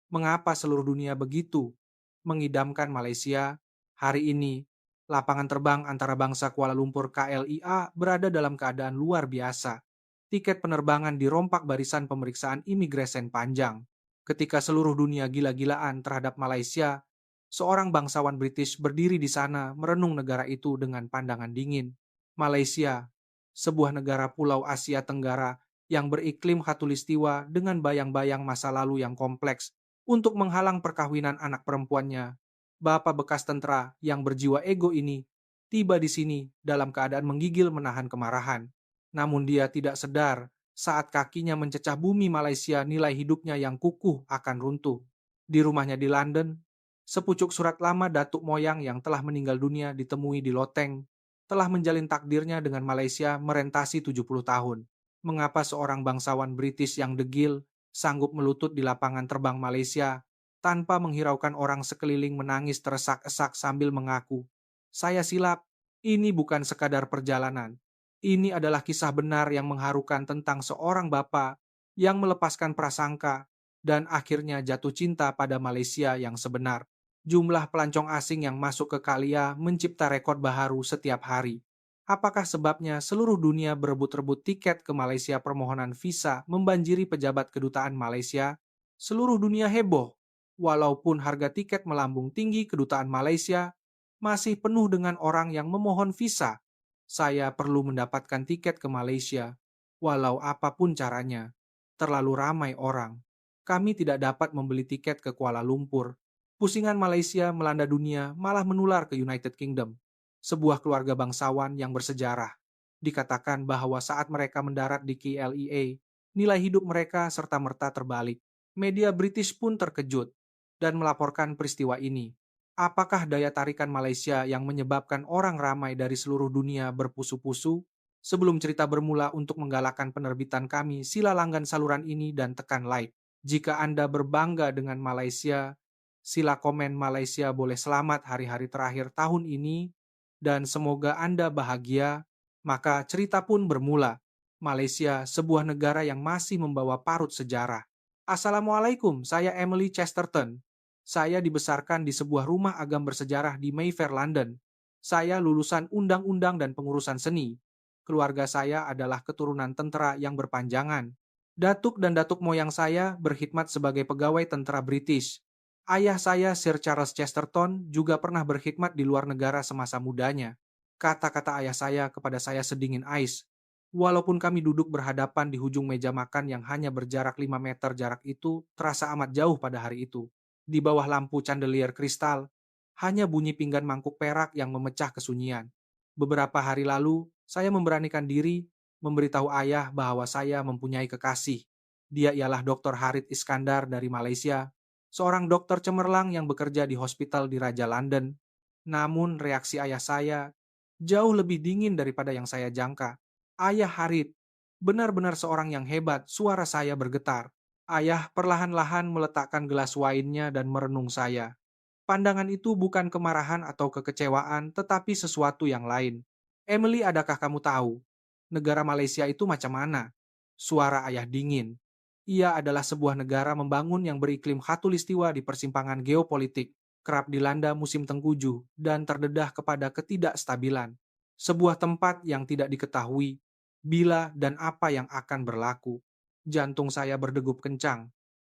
Mengapa seluruh dunia begitu mengidamkan Malaysia? Hari ini, lapangan terbang antara bangsa Kuala Lumpur KLIA berada dalam keadaan luar biasa. Tiket penerbangan dirompak barisan pemeriksaan imigresen panjang. Ketika seluruh dunia gila-gilaan terhadap Malaysia, seorang bangsawan British berdiri di sana merenung negara itu dengan pandangan dingin. Malaysia, sebuah negara pulau Asia Tenggara yang beriklim khatulistiwa dengan bayang-bayang masa lalu yang kompleks untuk menghalang perkawinan anak perempuannya. Bapak bekas tentara yang berjiwa ego ini tiba di sini dalam keadaan menggigil menahan kemarahan. Namun dia tidak sadar saat kakinya mencecah bumi Malaysia, nilai hidupnya yang kukuh akan runtuh. Di rumahnya di London, sepucuk surat lama datuk moyang yang telah meninggal dunia ditemui di loteng, telah menjalin takdirnya dengan Malaysia merentasi 70 tahun. Mengapa seorang bangsawan British yang degil sanggup melutut di lapangan terbang Malaysia tanpa menghiraukan orang sekeliling menangis teresak-esak sambil mengaku, "Saya silap, ini bukan sekadar perjalanan. Ini adalah kisah benar yang mengharukan tentang seorang bapak yang melepaskan prasangka dan akhirnya jatuh cinta pada Malaysia yang sebenar." Jumlah pelancong asing yang masuk ke Kalia mencipta rekor baru setiap hari. Apakah sebabnya seluruh dunia berebut-rebut tiket ke Malaysia? Permohonan visa membanjiri pejabat kedutaan Malaysia? Seluruh dunia heboh. Walaupun harga tiket melambung tinggi, kedutaan Malaysia masih penuh dengan orang yang memohon visa. Saya perlu mendapatkan tiket ke Malaysia, walau apapun caranya. Terlalu ramai orang. Kami tidak dapat membeli tiket ke Kuala Lumpur. Pusingan Malaysia melanda dunia malah menular ke United Kingdom, sebuah keluarga bangsawan yang bersejarah. Dikatakan bahwa saat mereka mendarat di KLIA, nilai hidup mereka serta-merta terbalik. Media British pun terkejut dan melaporkan peristiwa ini. Apakah daya tarikan Malaysia yang menyebabkan orang ramai dari seluruh dunia berpusu-pusu? Sebelum cerita bermula, untuk menggalakkan penerbitan kami, sila langgan saluran ini dan tekan like. Jika Anda berbangga dengan Malaysia, sila komen Malaysia boleh selamat hari-hari terakhir tahun ini, dan semoga Anda bahagia. Maka cerita pun bermula. Malaysia, sebuah negara yang masih membawa parut sejarah. Assalamualaikum, saya Emily Chesterton. Saya dibesarkan di sebuah rumah agam bersejarah di Mayfair, London. Saya lulusan undang-undang dan pengurusan seni. Keluarga saya adalah keturunan tentara yang berpanjangan. Datuk dan datuk moyang saya berkhidmat sebagai pegawai tentara British. Ayah saya, Sir Charles Chesterton, juga pernah berkhidmat di luar negara semasa mudanya. Kata-kata ayah saya kepada saya sedingin ais. Walaupun kami duduk berhadapan di ujung meja makan yang hanya berjarak 5 meter, jarak itu terasa amat jauh pada hari itu. Di bawah lampu chandelier kristal, hanya bunyi pinggan mangkuk perak yang memecah kesunyian. Beberapa hari lalu, saya memberanikan diri memberitahu ayah bahwa saya mempunyai kekasih. Dia ialah Dr. Harith Iskandar dari Malaysia, seorang dokter cemerlang yang bekerja di hospital di Raja London. Namun reaksi ayah saya jauh lebih dingin daripada yang saya jangka. "Ayah Harith, benar-benar seorang yang hebat," suara saya bergetar. Ayah perlahan-lahan meletakkan gelas wainnya dan merenung saya. Pandangan itu bukan kemarahan atau kekecewaan, tetapi sesuatu yang lain. "Emily, adakah kamu tahu negara Malaysia itu macam mana?" Suara ayah dingin. "Ia adalah sebuah negara membangun yang beriklim khatulistiwa di persimpangan geopolitik, kerap dilanda musim tengkujuh, dan terdedah kepada ketidakstabilan. Sebuah tempat yang tidak diketahui bila dan apa yang akan berlaku." Jantung saya berdegup kencang.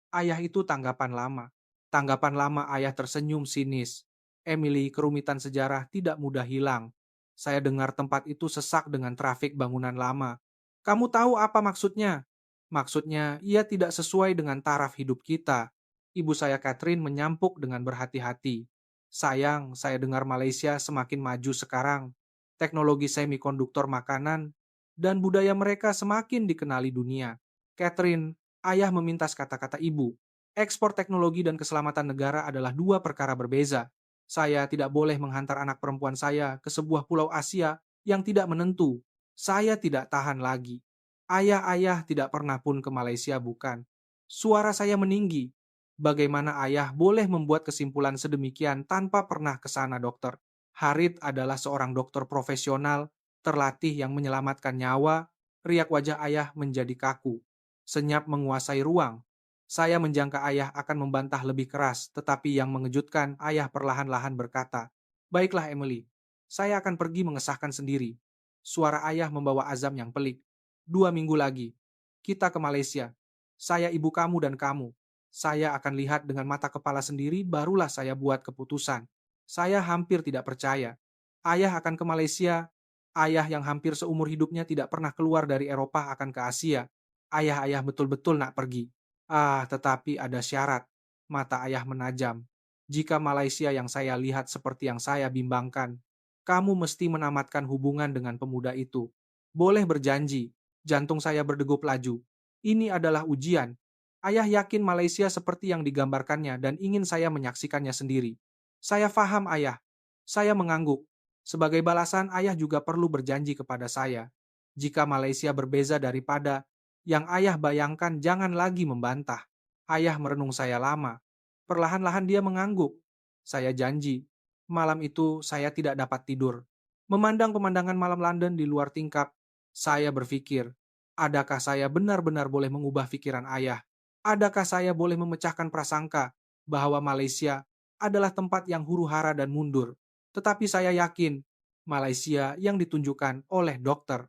Ayah itu tanggapan lama. Tanggapan lama. Ayah tersenyum sinis. "Emily, kerumitan sejarah tidak mudah hilang. Saya dengar tempat itu sesak dengan trafik bangunan lama. Kamu tahu apa maksudnya?" "Maksudnya, ia tidak sesuai dengan taraf hidup kita." Ibu saya Catherine menyampuk dengan berhati-hati. "Sayang, saya dengar Malaysia semakin maju sekarang. Teknologi semikonduktor makanan dan budaya mereka semakin dikenali dunia." "Catherine," ayah memintas kata-kata ibu, "ekspor teknologi dan keselamatan negara adalah dua perkara berbeza. Saya tidak boleh menghantar anak perempuan saya ke sebuah pulau Asia yang tidak menentu. Saya tidak tahan lagi." "Ayah tidak pernah pun ke Malaysia, bukan?" Suara saya meninggi. "Bagaimana ayah boleh membuat kesimpulan sedemikian tanpa pernah ke sana, dokter? Harith adalah seorang dokter profesional, terlatih yang menyelamatkan nyawa." Riak wajah ayah menjadi kaku. Senyap menguasai ruang. Saya menjangka ayah akan membantah lebih keras, tetapi yang mengejutkan, ayah perlahan-lahan berkata, "Baiklah Emily, saya akan pergi mengesahkan sendiri." Suara ayah membawa azam yang pelik. "2 minggu lagi, kita ke Malaysia. Saya ibu kamu dan kamu. Saya akan lihat dengan mata kepala sendiri, barulah saya buat keputusan." Saya hampir tidak percaya. Ayah akan ke Malaysia. Ayah yang hampir seumur hidupnya tidak pernah keluar dari Eropa akan ke Asia. Ayah-ayah betul-betul nak pergi. Tetapi ada syarat. Mata ayah menajam. Jika Malaysia yang saya lihat seperti yang saya bimbangkan, kamu mesti menamatkan hubungan dengan pemuda itu. Boleh berjanji. Jantung saya berdegup laju. Ini adalah ujian. Ayah yakin Malaysia seperti yang digambarkannya dan ingin saya menyaksikannya sendiri. Saya faham, ayah. Saya mengangguk. Sebagai balasan, ayah juga perlu berjanji kepada saya. Jika Malaysia berbeza daripada yang ayah bayangkan, jangan lagi membantah. Ayah merenung saya lama. Perlahan-lahan dia mengangguk. Saya janji. Malam itu saya tidak dapat tidur. Memandang pemandangan malam London di luar tingkap, saya berpikir, adakah saya benar-benar boleh mengubah pikiran ayah? Adakah saya boleh memecahkan prasangka bahwa Malaysia adalah tempat yang huru-hara dan mundur? Tetapi saya yakin, Malaysia yang ditunjukkan oleh dokter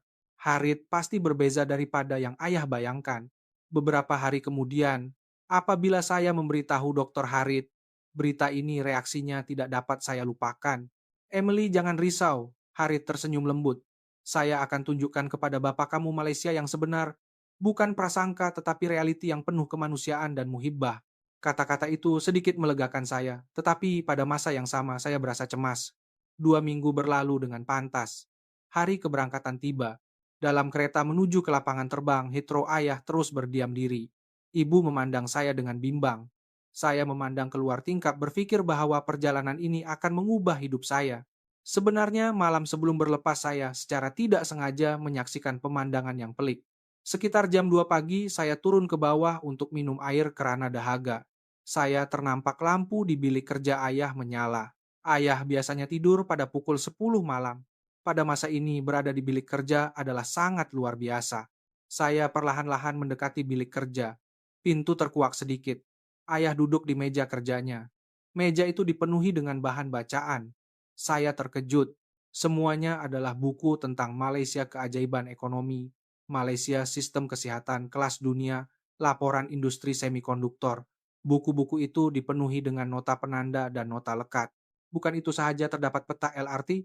Harit pasti berbeza daripada yang ayah bayangkan. Beberapa hari kemudian, apabila saya memberitahu dokter Harit, berita ini reaksinya tidak dapat saya lupakan. "Emily, jangan risau," Harit tersenyum lembut. "Saya akan tunjukkan kepada bapak kamu Malaysia yang sebenar. Bukan prasangka tetapi realiti yang penuh kemanusiaan dan muhibbah." Kata-kata itu sedikit melegakan saya, tetapi pada masa yang sama saya berasa cemas. 2 minggu berlalu dengan pantas. Hari keberangkatan tiba. Dalam kereta menuju ke lapangan terbang, Heathrow, ayah terus berdiam diri. Ibu memandang saya dengan bimbang. Saya memandang keluar tingkap berpikir bahwa perjalanan ini akan mengubah hidup saya. Sebenarnya malam sebelum berlepas saya secara tidak sengaja menyaksikan pemandangan yang pelik. Sekitar jam 2 pagi saya turun ke bawah untuk minum air kerana dahaga. Saya ternampak lampu di bilik kerja ayah menyala. Ayah biasanya tidur pada pukul 10 malam. Pada masa ini berada di bilik kerja adalah sangat luar biasa. Saya perlahan-lahan mendekati bilik kerja. Pintu terkuak sedikit. Ayah duduk di meja kerjanya. Meja itu dipenuhi dengan bahan bacaan. Saya terkejut. Semuanya adalah buku tentang Malaysia keajaiban ekonomi, Malaysia sistem kesehatan kelas dunia, laporan industri semikonduktor. Buku-buku itu dipenuhi dengan nota penanda dan nota lekat. Bukan itu sahaja, terdapat peta LRT,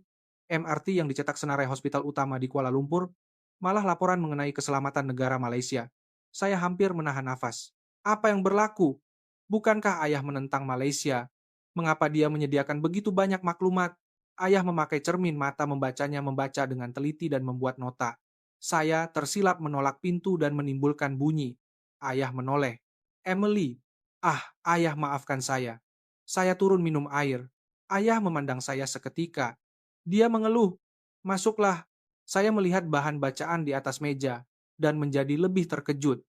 MRT yang dicetak Senarai Hospital Utama di Kuala Lumpur, malah laporan mengenai keselamatan negara Malaysia. Saya hampir menahan nafas. Apa yang berlaku? Bukankah ayah menentang Malaysia? Mengapa dia menyediakan begitu banyak maklumat? Ayah memakai cermin mata membacanya, membaca dengan teliti dan membuat nota. Saya tersilap menolak pintu dan menimbulkan bunyi. Ayah menoleh. "Emily." Ayah, maafkan saya." Saya turun minum air. Ayah memandang saya seketika. Dia mengeluh. "Masuklah." Saya melihat bahan bacaan di atas meja dan menjadi lebih terkejut.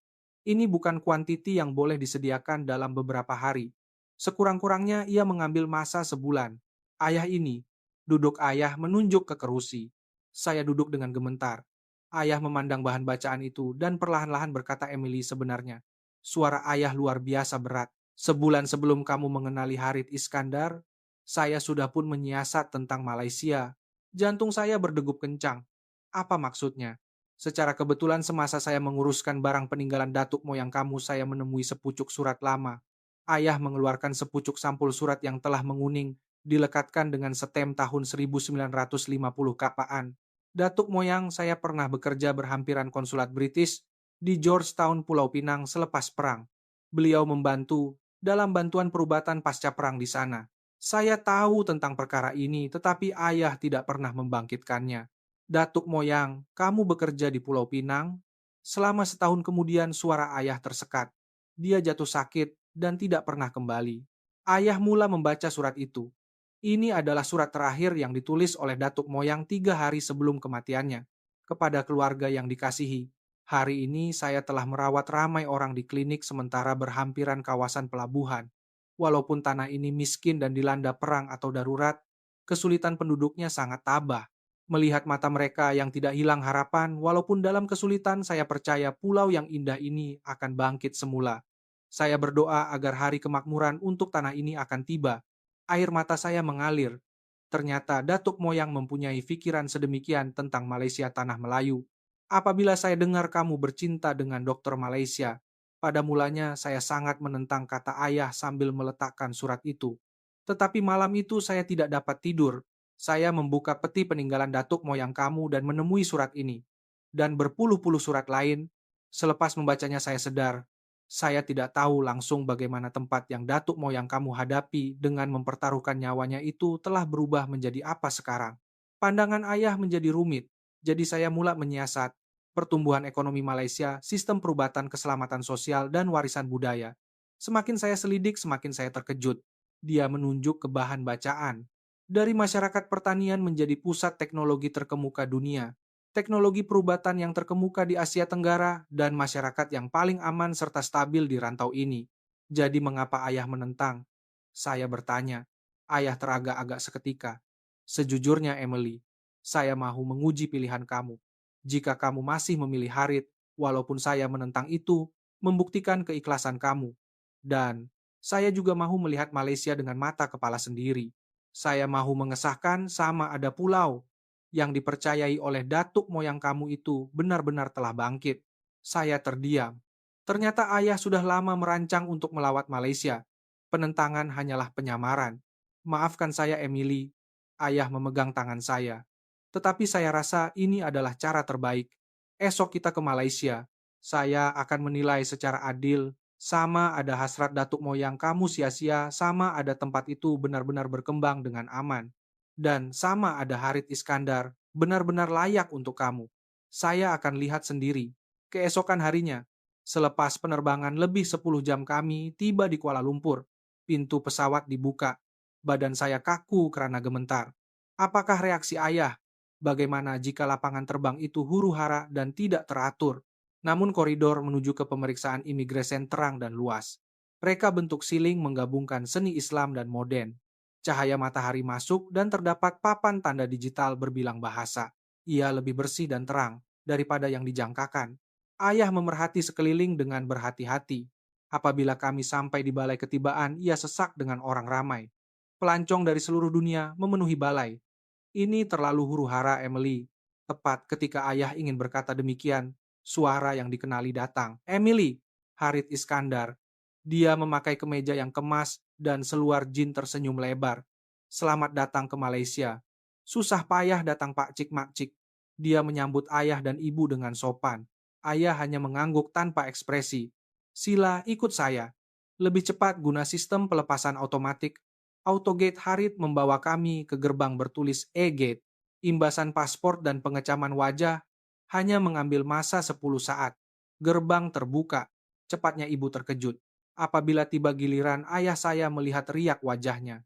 Ini bukan kuantiti yang boleh disediakan dalam beberapa hari. Sekurang-kurangnya ia mengambil masa sebulan. Ayah ini, duduk ayah menunjuk ke kerusi. Saya duduk dengan gemetar. Ayah memandang bahan bacaan itu dan perlahan-lahan berkata, "Emily, sebenarnya suara ayah luar biasa berat. Sebulan sebelum kamu mengenali Harit Iskandar, saya sudah pun menyiasat tentang Malaysia." Jantung saya berdegup kencang. Apa maksudnya? Secara kebetulan semasa saya menguruskan barang peninggalan datuk moyang kamu, saya menemui sepucuk surat lama. Ayah mengeluarkan sepucuk sampul surat yang telah menguning, dilekatkan dengan setem tahun 1950 kapaan. Datuk moyang saya pernah bekerja berhampiran konsulat British di Georgetown, Pulau Pinang selepas perang. Beliau membantu dalam bantuan perubatan pasca perang di sana. Saya tahu tentang perkara ini, tetapi ayah tidak pernah membangkitkannya. "Datuk moyang, kamu bekerja di Pulau Pinang?" Selama setahun kemudian suara ayah tersekat. Dia jatuh sakit dan tidak pernah kembali. Ayah mula membaca surat itu. Ini adalah surat terakhir yang ditulis oleh Datuk moyang 3 hari sebelum kematiannya. Kepada keluarga yang dikasihi, "Hari ini saya telah merawat ramai orang di klinik sementara berhampiran kawasan pelabuhan. Walaupun tanah ini miskin dan dilanda perang atau darurat, kesulitan penduduknya sangat tabah. Melihat mata mereka yang tidak hilang harapan, walaupun dalam kesulitan, saya percaya pulau yang indah ini akan bangkit semula." Saya berdoa agar hari kemakmuran untuk tanah ini akan tiba. Air mata saya mengalir. Ternyata datuk moyang mempunyai pikiran sedemikian tentang Malaysia tanah Melayu. Apabila saya dengar kamu bercinta dengan dokter Malaysia, pada mulanya saya sangat menentang kata ayah sambil meletakkan surat itu. Tetapi malam itu saya tidak dapat tidur. Saya membuka peti peninggalan datuk moyang kamu dan menemui surat ini. Dan berpuluh-puluh surat lain. Selepas membacanya saya sedar, saya tidak tahu langsung bagaimana tempat yang datuk moyang kamu hadapi dengan mempertaruhkan nyawanya itu telah berubah menjadi apa sekarang. Pandangan ayah menjadi rumit, jadi saya mulai menyiasat pertumbuhan ekonomi Malaysia, sistem perubatan keselamatan sosial, dan warisan budaya. Semakin saya selidik, semakin saya terkejut. Dia menunjuk ke bahan bacaan. Dari masyarakat pertanian menjadi pusat teknologi terkemuka dunia, teknologi perubatan yang terkemuka di Asia Tenggara, dan masyarakat yang paling aman serta stabil di rantau ini. Jadi mengapa ayah menentang? Saya bertanya. Ayah teragak-agak seketika. Sejujurnya Emily, saya mahu menguji pilihan kamu. Jika kamu masih memilih Harit, walaupun saya menentang itu, membuktikan keikhlasan kamu. Dan saya juga mahu melihat Malaysia dengan mata kepala sendiri. Saya mahu mengesahkan sama ada pulau yang dipercayai oleh datuk moyang kamu itu benar-benar telah bangkit. Saya terdiam. Ternyata ayah sudah lama merancang untuk melawat Malaysia. Penentangan hanyalah penyamaran. Maafkan saya, Emily. Ayah memegang tangan saya. Tetapi saya rasa ini adalah cara terbaik. Esok kita ke Malaysia. Saya akan menilai secara adil, sama ada hasrat datuk moyang kamu sia-sia, sama ada tempat itu benar-benar berkembang dengan aman. Dan sama ada Harit Iskandar, benar-benar layak untuk kamu. Saya akan lihat sendiri. Keesokan harinya, selepas penerbangan lebih 10 jam kami tiba di Kuala Lumpur. Pintu pesawat dibuka. Badan saya kaku karena gemetar. Apakah reaksi ayah? Bagaimana jika lapangan terbang itu huru-hara dan tidak teratur? Namun koridor menuju ke pemeriksaan imigresen terang dan luas. Reka bentuk siling menggabungkan seni Islam dan modern. Cahaya matahari masuk dan terdapat papan tanda digital berbilang bahasa. Ia lebih bersih dan terang daripada yang dijangkakan. Ayah memerhati sekeliling dengan berhati-hati. Apabila kami sampai di balai ketibaan, ia sesak dengan orang ramai. Pelancong dari seluruh dunia memenuhi balai. Ini terlalu huru-hara, Emily. Tepat ketika ayah ingin berkata demikian, suara yang dikenali datang. Emily, Harit Iskandar. Dia memakai kemeja yang kemas dan seluar jin tersenyum lebar. Selamat datang ke Malaysia. Susah payah datang Pak Cik Mak Cik. Dia menyambut ayah dan ibu dengan sopan. Ayah hanya mengangguk tanpa ekspresi. Sila ikut saya. Lebih cepat guna sistem pelepasan otomatik. Autogate Harit membawa kami ke gerbang bertulis E-Gate. Imbasan paspor dan pengecaman wajah hanya mengambil masa 10 saat. Gerbang terbuka. Cepatnya ibu terkejut. Apabila tiba giliran, ayah saya melihat riak wajahnya.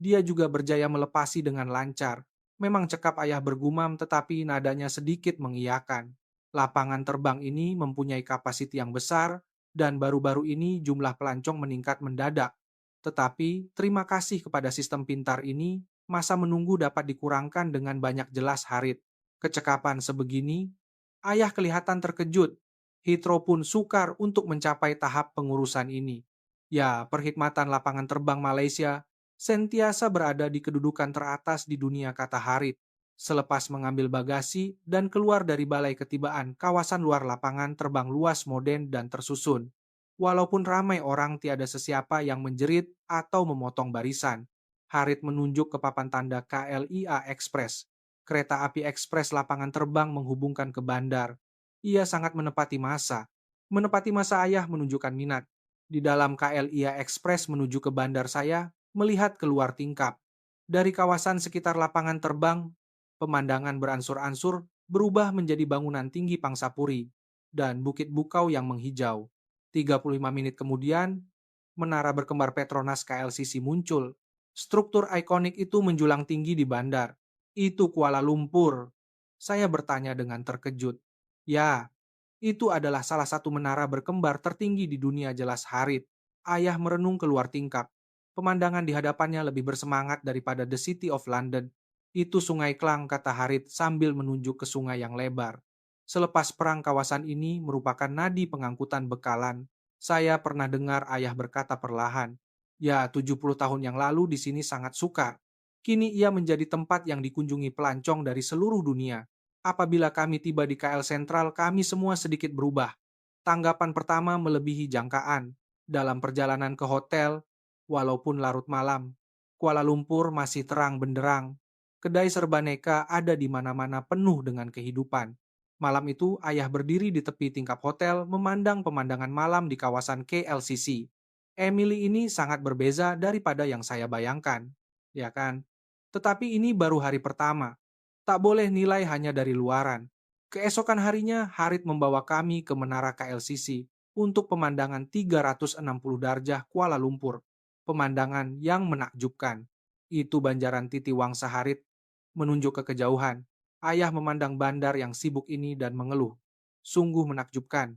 Dia juga berjaya melepasi dengan lancar. Memang cekap ayah bergumam, tetapi nadanya sedikit mengiyakan. Lapangan terbang ini mempunyai kapasiti yang besar, dan baru-baru ini jumlah pelancong meningkat mendadak. Tetapi, terima kasih kepada sistem pintar ini, masa menunggu dapat dikurangkan dengan banyak jelas Harit. Kecekapan sebegini, ayah kelihatan terkejut. Heathrow pun sukar untuk mencapai tahap pengurusan ini. Ya, perkhidmatan lapangan terbang Malaysia sentiasa berada di kedudukan teratas di dunia, kata Harit. Selepas mengambil bagasi dan keluar dari balai ketibaan, kawasan luar lapangan terbang luas, modern, dan tersusun. Walaupun ramai orang, tiada sesiapa yang menjerit atau memotong barisan. Harit menunjuk ke papan tanda KLIA Express. Kereta api ekspres lapangan terbang menghubungkan ke bandar. Ia sangat menepati masa. Menepati masa ayah menunjukkan minat. Di dalam KLIA Express menuju ke bandar, saya melihat keluar tingkap. Dari kawasan sekitar lapangan terbang, pemandangan beransur-ansur berubah menjadi bangunan tinggi Pangsapuri dan Bukit Bukau yang menghijau. 35 menit kemudian, menara berkembar Petronas KLCC muncul. Struktur ikonik itu menjulang tinggi di bandar. Itu Kuala Lumpur. Saya bertanya dengan terkejut. Ya, itu adalah salah satu menara berkembar tertinggi di dunia, jelas Harit. Ayah merenung keluar tingkap. Pemandangan di hadapannya lebih bersemangat daripada The City of London. Itu Sungai Klang, kata Harit sambil menunjuk ke sungai yang lebar. Selepas perang, kawasan ini merupakan nadi pengangkutan bekalan Saya pernah dengar ayah berkata perlahan, "Ya, 70 tahun yang lalu di sini sangat suka. Kini ia menjadi tempat yang dikunjungi pelancong dari seluruh dunia. Apabila kami tiba di KL Sentral, kami semua sedikit berubah. Tanggapan pertama melebihi jangkaan. Dalam perjalanan ke hotel, walaupun larut malam, Kuala Lumpur masih terang benderang. Kedai serbaneka ada di mana-mana penuh dengan kehidupan. Malam itu, ayah berdiri di tepi tingkap hotel memandang pemandangan malam di kawasan KLCC. Emily ini sangat berbeza daripada yang saya bayangkan, ya kan? Tetapi ini baru hari pertama. Tak boleh nilai hanya dari luaran. Keesokan harinya, Harit membawa kami ke Menara KLCC untuk pemandangan 360 darjah Kuala Lumpur. Pemandangan yang menakjubkan. Itu banjaran Titi Wangsa Harit menunjuk ke kejauhan. Ayah memandang bandar yang sibuk ini dan mengeluh. Sungguh menakjubkan.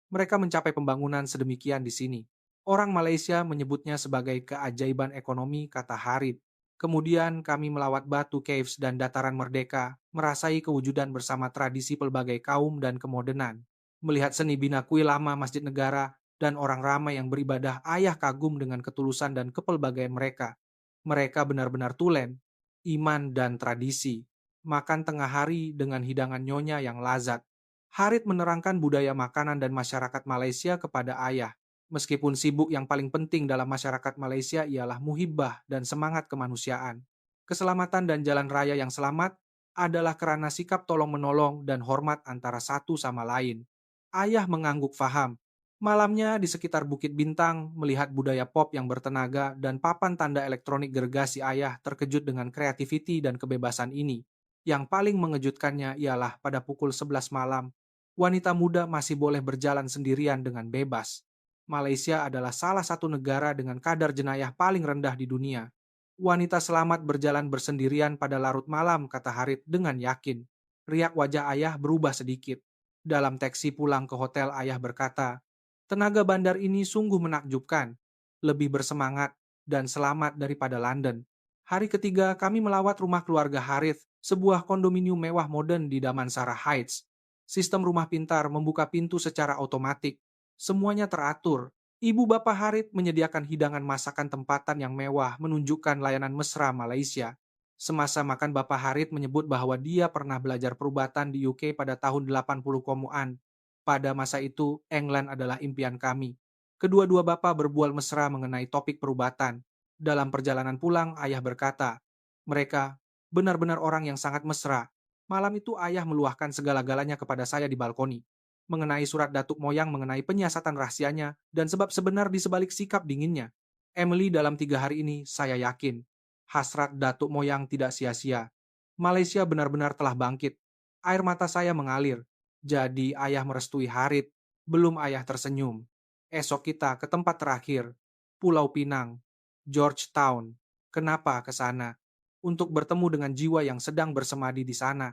Mereka mencapai pembangunan sedemikian di sini. Orang Malaysia menyebutnya sebagai keajaiban ekonomi, kata Harit. Kemudian kami melawat Batu Caves dan Dataran Merdeka, merasai kewujudan bersama tradisi pelbagai kaum dan kemodenan. Melihat seni bina kuil lama Masjid Negara dan orang ramai yang beribadah, ayah kagum dengan ketulusan dan kepelbagaian mereka. Mereka benar-benar tulen, iman dan tradisi. Makan tengah hari dengan hidangan nyonya yang lazat. Harit menerangkan budaya makanan dan masyarakat Malaysia kepada ayah. Meskipun sibuk, yang paling penting dalam masyarakat Malaysia ialah muhibbah dan semangat kemanusiaan. Keselamatan dan jalan raya yang selamat adalah kerana sikap tolong-menolong dan hormat antara satu sama lain. Ayah mengangguk faham. Malamnya di sekitar Bukit Bintang, melihat budaya pop yang bertenaga dan papan tanda elektronik gergasi, ayah terkejut dengan kreativiti dan kebebasan ini. Yang paling mengejutkannya ialah pada pukul 11 malam, wanita muda masih boleh berjalan sendirian dengan bebas. Malaysia adalah salah satu negara dengan kadar jenayah paling rendah di dunia. Wanita selamat berjalan bersendirian pada larut malam, kata Harit dengan yakin. Riak wajah ayah berubah sedikit. Dalam taksi pulang ke hotel, ayah berkata, "Tenaga bandar ini sungguh menakjubkan. Lebih bersemangat dan selamat daripada London." Hari ketiga, kami melawat rumah keluarga Harith, sebuah kondominium mewah modern di Damansara Heights. Sistem rumah pintar membuka pintu secara otomatik. Semuanya teratur. Ibu bapak Harit menyediakan hidangan masakan tempatan yang mewah, menunjukkan layanan mesra Malaysia. Semasa makan, bapak Harit menyebut bahwa dia pernah belajar perubatan di UK pada tahun 80 komuan. Pada masa itu, England adalah impian kami. Kedua-dua bapak berbual mesra mengenai topik perubatan. Dalam perjalanan pulang, ayah berkata, "Mereka benar-benar orang yang sangat mesra." Malam itu ayah meluahkan segala-galanya kepada saya di balkoni mengenai surat datuk moyang, mengenai penyiasatan rahasianya, dan sebab sebenar di sebalik sikap dinginnya. Emily, dalam 3 hari ini, saya yakin, hasrat datuk moyang tidak sia-sia. Malaysia benar-benar telah bangkit. Air mata saya mengalir. Jadi ayah merestui Harit. Belum, ayah tersenyum. Esok kita ke tempat terakhir, Pulau Pinang, Georgetown. Kenapa ke sana? Untuk bertemu dengan jiwa yang sedang bersemadi di sana.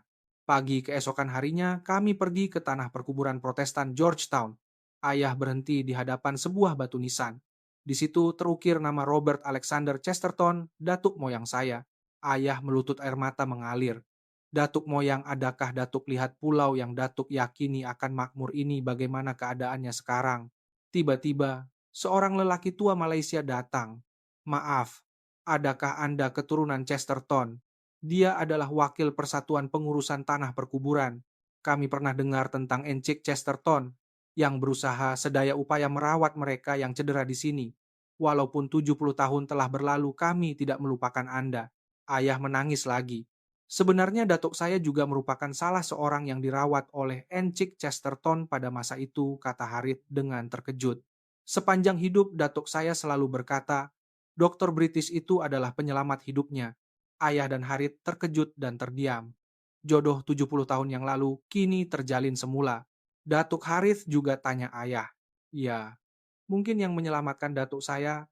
Pagi keesokan harinya, kami pergi ke tanah perkuburan Protestan Georgetown. Ayah berhenti di hadapan sebuah batu nisan. Di situ terukir nama Robert Alexander Chesterton, datuk moyang saya. Ayah melutut, air mata mengalir. Datuk moyang, adakah datuk lihat pulau yang datuk yakini akan makmur ini bagaimana keadaannya sekarang? Tiba-tiba, seorang lelaki tua Malaysia datang. "Maaf, adakah Anda keturunan Chesterton?" Dia adalah wakil Persatuan Pengurusan Tanah Perkuburan. Kami pernah dengar tentang Encik Chesterton yang berusaha sedaya upaya merawat mereka yang cedera di sini. Walaupun 70 tahun telah berlalu, kami tidak melupakan Anda. Ayah menangis lagi. Sebenarnya datuk saya juga merupakan salah seorang yang dirawat oleh Encik Chesterton pada masa itu, kata Harith dengan terkejut. Sepanjang hidup, datuk saya selalu berkata, dokter British itu adalah penyelamat hidupnya. Ayah dan Harit terkejut dan terdiam. Jodoh 70 tahun yang lalu kini terjalin semula. Datuk Harith juga tanya ayah. Ya, mungkin yang menyelamatkan datuk saya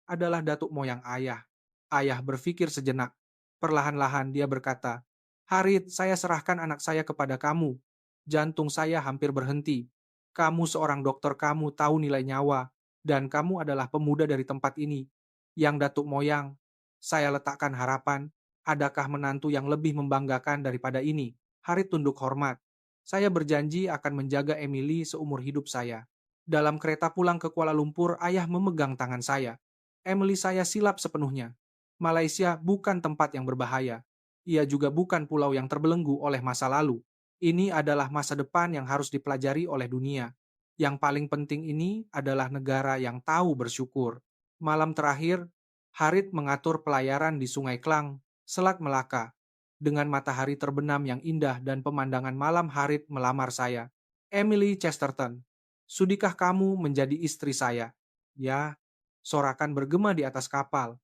adalah datuk moyang ayah. Ayah berpikir sejenak. Perlahan-lahan dia berkata, "Harit, saya serahkan anak saya kepada kamu. Jantung saya hampir berhenti. Kamu seorang dokter, kamu tahu nilai nyawa, dan kamu adalah pemuda dari tempat ini. Yang datuk moyang, saya letakkan harapan, adakah menantu yang lebih membanggakan daripada ini?" Harit tunduk hormat. "Saya berjanji akan menjaga Emily seumur hidup saya." Dalam kereta pulang ke Kuala Lumpur, ayah memegang tangan saya. Emily, saya silap sepenuhnya. Malaysia bukan tempat yang berbahaya. Ia juga bukan pulau yang terbelenggu oleh masa lalu. Ini adalah masa depan yang harus dipelajari oleh dunia. Yang paling penting ini adalah negara yang tahu bersyukur. Malam terakhir, Harit mengatur pelayaran di Sungai Klang, Selat Melaka. Dengan matahari terbenam yang indah dan pemandangan malam, Harit melamar saya. Emily Chesterton, sudikah kamu menjadi istri saya? Ya, sorakan bergema di atas kapal.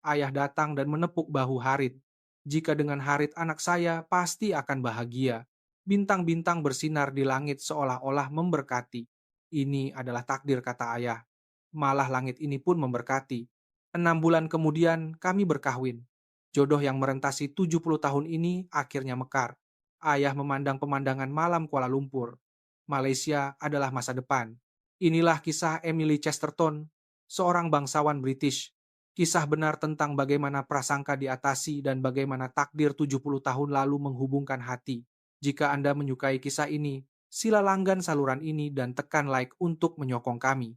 Ayah datang dan menepuk bahu Harit. Jika dengan Harit anak saya pasti akan bahagia. Bintang-bintang bersinar di langit seolah-olah memberkati. Ini adalah takdir, kata ayah. Malah langit ini pun memberkati. 6 bulan kemudian kami berkahwin. Jodoh yang merentasi 70 tahun ini akhirnya mekar. Ayah memandang pemandangan malam Kuala Lumpur. Malaysia adalah masa depan. Inilah kisah Emily Chesterton, seorang bangsawan British. Kisah benar tentang bagaimana prasangka diatasi dan bagaimana takdir 70 tahun lalu menghubungkan hati. Jika Anda menyukai kisah ini, sila langgan saluran ini dan tekan like untuk menyokong kami.